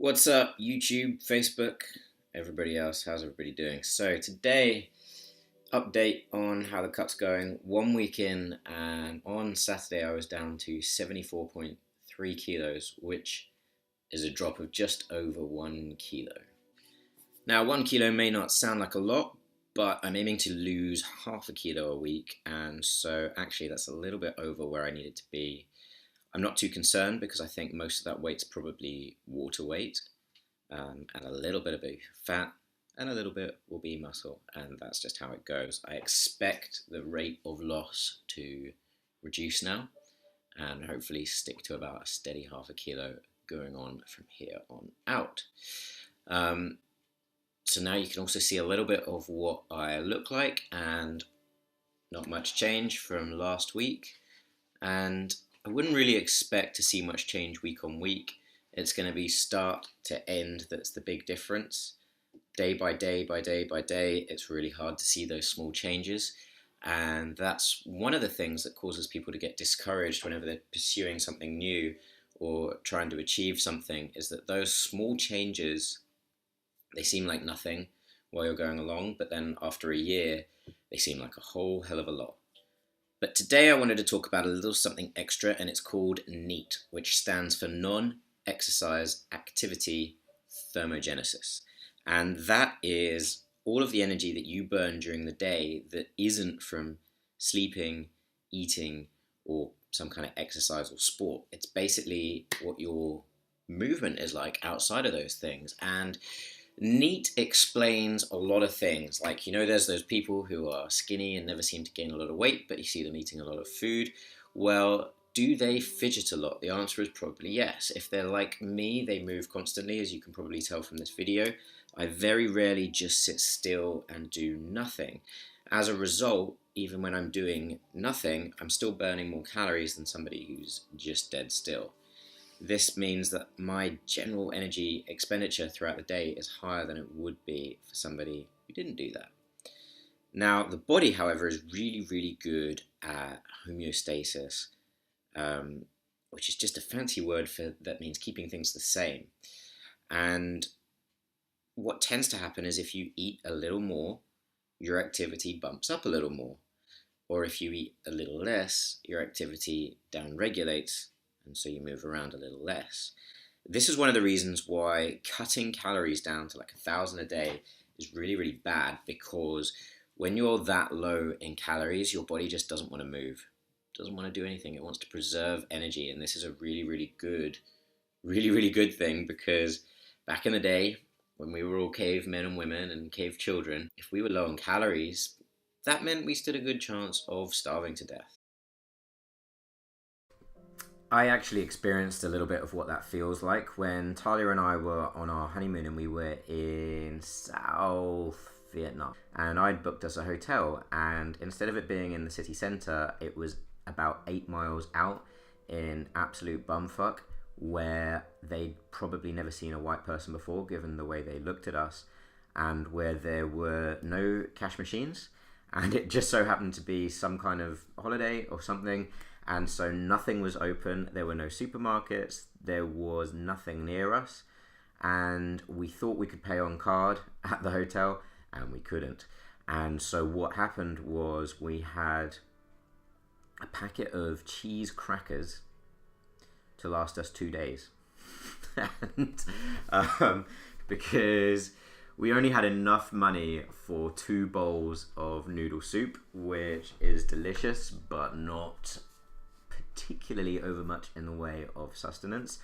What's up, YouTube, Facebook, everybody else? How's everybody doing? So today, update on how the cut's going. 1 week in, and on Saturday I was down to 74.3 kilos, which is a drop of just over 1 kilo. Now, 1 kilo may not sound like a lot, but I'm aiming to lose half a kilo a week, and so actually that's a little bit over where I needed to be. I'm not too concerned because I think most of that weight's probably water weight, and a little bit of fat, and a little bit will be muscle, and that's just how it goes. I expect the rate of loss to reduce now, and hopefully stick to about a steady half a kilo going on from here on out. So now you can also see a little bit of what I look like, and not much change from last week, and I wouldn't really expect to see much change week on week. It's going to be start to end that's the big difference. Day by day by day by day, it's really hard to see those small changes, and that's one of the things that causes people to get discouraged whenever they're pursuing something new or trying to achieve something, is that those small changes, they seem like nothing while you're going along, but then after a year, they seem like a whole hell of a lot. But today I wanted to talk about a little something extra, and it's called NEAT, which stands for Non-Exercise Activity Thermogenesis. And that is all of the energy that you burn during the day that isn't from sleeping, eating, or some kind of exercise or sport. It's basically what your movement is like outside of those things. And NEAT explains a lot of things. Like, there's those people who are skinny and never seem to gain a lot of weight, but you see them eating a lot of food. Well, do they fidget a lot? The answer is probably yes. If they're like me, they move constantly, as you can probably tell from this video. I very rarely just sit still and do nothing. As a result, even when I'm doing nothing, I'm still burning more calories than somebody who's just dead still. This means that my general energy expenditure throughout the day is higher than it would be for somebody who didn't do that. Now, the body, however, is really, really good at homeostasis, which is just a fancy word for that means keeping things the same. And what tends to happen is if you eat a little more, your activity bumps up a little more. Or if you eat a little less, your activity downregulates, and so you move around a little less. This is one of the reasons why cutting calories down to like 1,000 a day is really, really bad, because when you're that low in calories, your body just doesn't want to move, doesn't want to do anything. It wants to preserve energy, and this is a really, really good thing, because back in the day, when we were all cavemen and women and cave children, if we were low on calories, that meant we stood a good chance of starving to death. I actually experienced a little bit of what that feels like when Talia and I were on our honeymoon, and we were in South Vietnam, and I'd booked us a hotel, and instead of it being in the city centre, it was about 8 miles out in absolute bumfuck, where they'd probably never seen a white person before, given the way they looked at us, and where there were no cash machines, and it just so happened to be some kind of holiday or something. And so nothing was open, there were no supermarkets, there was nothing near us, and we thought we could pay on card at the hotel, and we couldn't. And so what happened was we had a packet of cheese crackers to last us 2 days. and because we only had enough money for 2 bowls of noodle soup, which is delicious, but not particularly over much in the way of sustenance.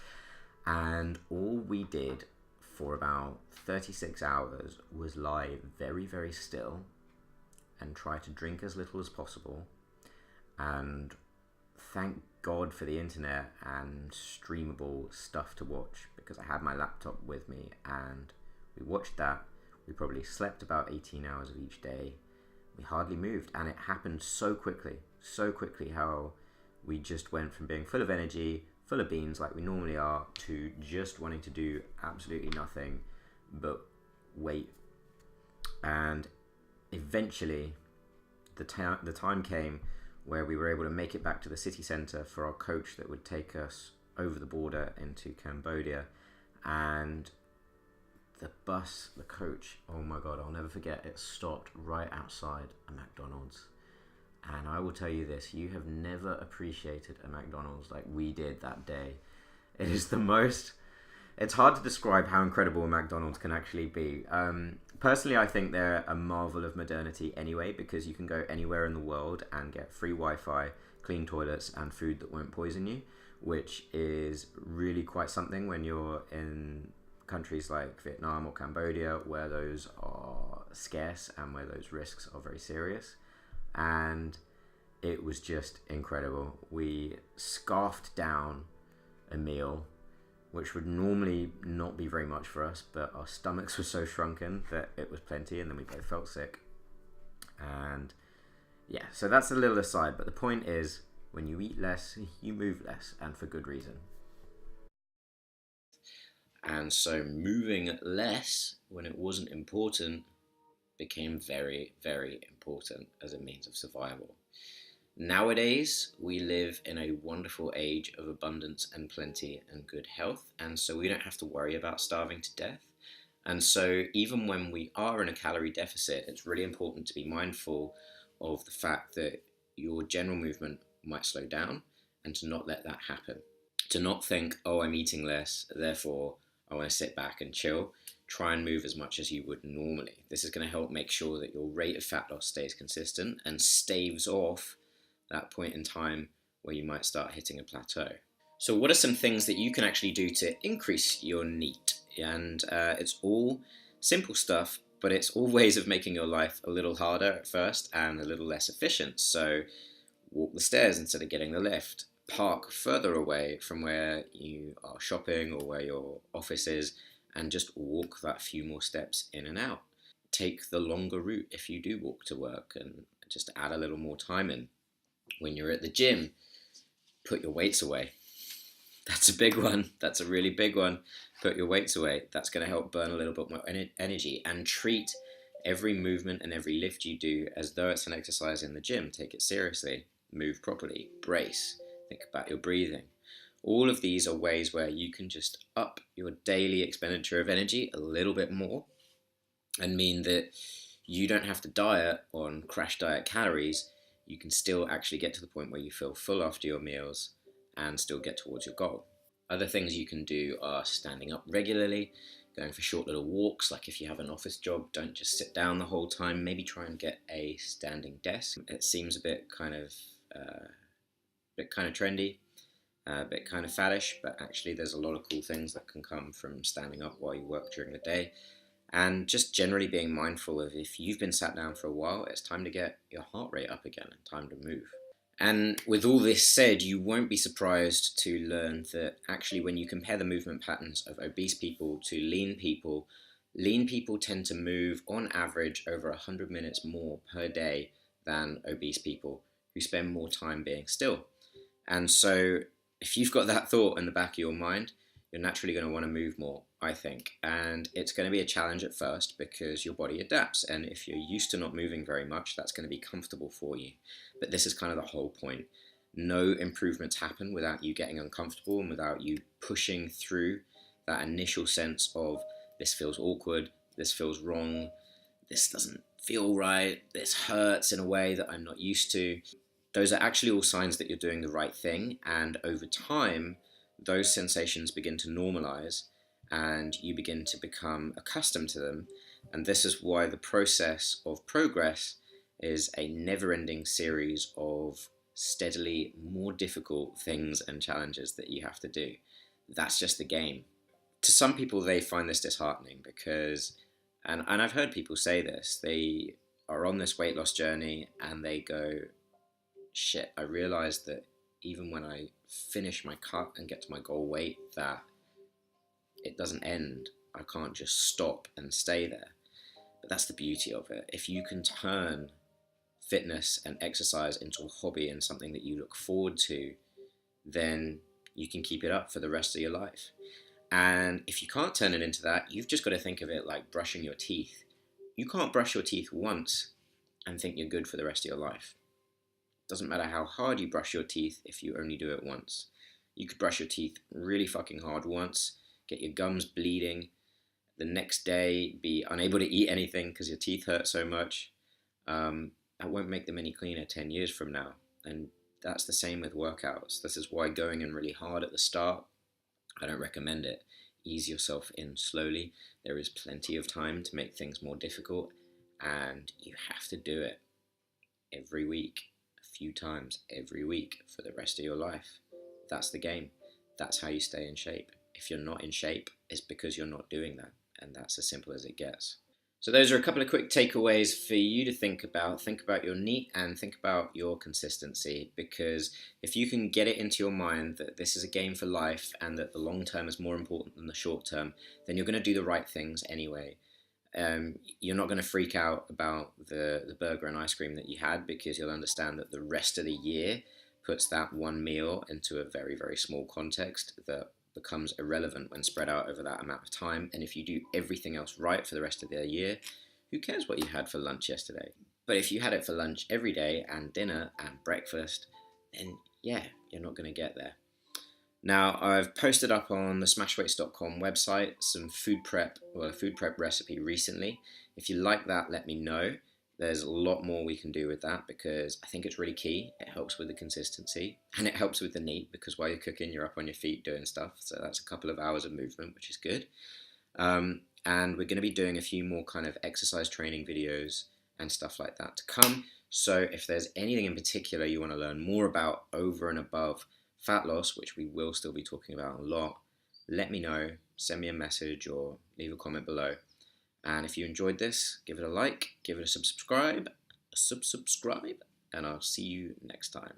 And all we did for about 36 hours was lie very, very still and try to drink as little as possible. And thank God for the internet and streamable stuff to watch, because I had my laptop with me, and we watched that. We probably slept about 18 hours of each day. We hardly moved, and it happened so quickly how we just went from being full of energy, full of beans like we normally are, to just wanting to do absolutely nothing but wait. And eventually the time came where we were able to make it back to the city centre for our coach that would take us over the border into Cambodia. and the coach, oh my god, I'll never forget, it stopped right outside a McDonald's. And I will tell you this, you have never appreciated a McDonald's like we did that day. It is the most... It's hard to describe how incredible a McDonald's can actually be. Personally, I think they're a marvel of modernity anyway, because you can go anywhere in the world and get free Wi-Fi, clean toilets, and food that won't poison you, which is really quite something when you're in countries like Vietnam or Cambodia, where those are scarce and where those risks are very serious. And it was just incredible. We scarfed down a meal which would normally not be very much for us, but our stomachs were so shrunken that it was plenty, and then we both felt sick. And yeah, so that's a little aside, but the point is, when you eat less, you move less, and for good reason. And so moving less when it wasn't important became very, very important as a means of survival. Nowadays, we live in a wonderful age of abundance and plenty and good health, and so we don't have to worry about starving to death. And so, even when we are in a calorie deficit, it's really important to be mindful of the fact that your general movement might slow down and to not let that happen. To not think, oh, I'm eating less, therefore I want to sit back and chill. Try and move as much as you would normally. This is going to help make sure that your rate of fat loss stays consistent and staves off that point in time where you might start hitting a plateau. So what are some things that you can actually do to increase your NEAT? And it's all simple stuff, but it's all ways of making your life a little harder at first and a little less efficient. So walk the stairs instead of getting the lift. Park further away from where you are shopping or where your office is, and just walk that few more steps in and out. Take the longer route if you do walk to work, and just add a little more time in. When you're at the gym, put your weights away. That's a big one. That's a really big one. Put your weights away. That's going to help burn a little bit more energy, and treat every movement and every lift you do as though it's an exercise in the gym. Take it seriously. Move properly. Brace. Think about your breathing. All of these are ways where you can just up your daily expenditure of energy a little bit more, and mean that you don't have to diet on crash diet calories. You can still actually get to the point where you feel full after your meals and still get towards your goal. Other things you can do are standing up regularly, going for short little walks. Like if you have an office job, don't just sit down the whole time. Maybe try and get a standing desk. It seems a bit kind of trendy, a bit kind of faddish, but actually there's a lot of cool things that can come from standing up while you work during the day. And just generally being mindful of, if you've been sat down for a while, it's time to get your heart rate up again and time to move. And with all this said, you won't be surprised to learn that actually when you compare the movement patterns of obese people to lean people tend to move on average over 100 minutes more per day than obese people, who spend more time being still. And so if you've got that thought in the back of your mind, you're naturally going to want to move more, I think. And it's going to be a challenge at first because your body adapts. And if you're used to not moving very much, that's going to be comfortable for you. But this is kind of the whole point. No improvements happen without you getting uncomfortable and without you pushing through that initial sense of, this feels awkward, this feels wrong, this doesn't feel right, this hurts in a way that I'm not used to. Those are actually all signs that you're doing the right thing. And over time, those sensations begin to normalize and you begin to become accustomed to them. And this is why the process of progress is a never-ending series of steadily more difficult things and challenges that you have to do. That's just the game. To some people, they find this disheartening because, and I've heard people say this, they are on this weight loss journey and they go, shit, I realized that even when I finish my cut and get to my goal weight, that it doesn't end. I can't just stop and stay there. But that's the beauty of it. If you can turn fitness and exercise into a hobby and something that you look forward to, then you can keep it up for the rest of your life. And if you can't turn it into that, you've just got to think of it like brushing your teeth. You can't brush your teeth once and think you're good for the rest of your life. Doesn't matter how hard you brush your teeth if you only do it once. You could brush your teeth really fucking hard once, get your gums bleeding, the next day be unable to eat anything because your teeth hurt so much. That won't make them any cleaner 10 years from now. And that's the same with workouts. This is why going in really hard at the start, I don't recommend it. Ease yourself in slowly. There is plenty of time to make things more difficult, and you have to do it every week, a few times every week for the rest of your life. That's the game. That's how you stay in shape. If you're not in shape, it's because you're not doing that, and that's as simple as it gets. So those are a couple of quick takeaways for you to think about. Think about your NEAT and think about your consistency, because if you can get it into your mind that this is a game for life and that the long term is more important than the short term, then you're going to do the right things anyway. You're not going to freak out about the burger and ice cream that you had, because you'll understand that the rest of the year puts that one meal into a very, very small context that becomes irrelevant when spread out over that amount of time. And if you do everything else right for the rest of the year, who cares what you had for lunch yesterday? But if you had it for lunch every day and dinner and breakfast, then yeah, you're not going to get there. Now, I've posted up on the smashweights.com website some a food prep recipe recently. If you like that, let me know. There's a lot more we can do with that, because I think it's really key. It helps with the consistency, and it helps with the NEAT, because while you're cooking, you're up on your feet doing stuff. So that's a couple of hours of movement, which is good. And we're going to be doing a few more kind of exercise training videos and stuff like that to come. So if there's anything in particular you want to learn more about over and above fat loss, which we will still be talking about a lot, let me know. Send me a message or leave a comment below. And if you enjoyed this, give it a like, give it a subscribe, and I'll see you next time.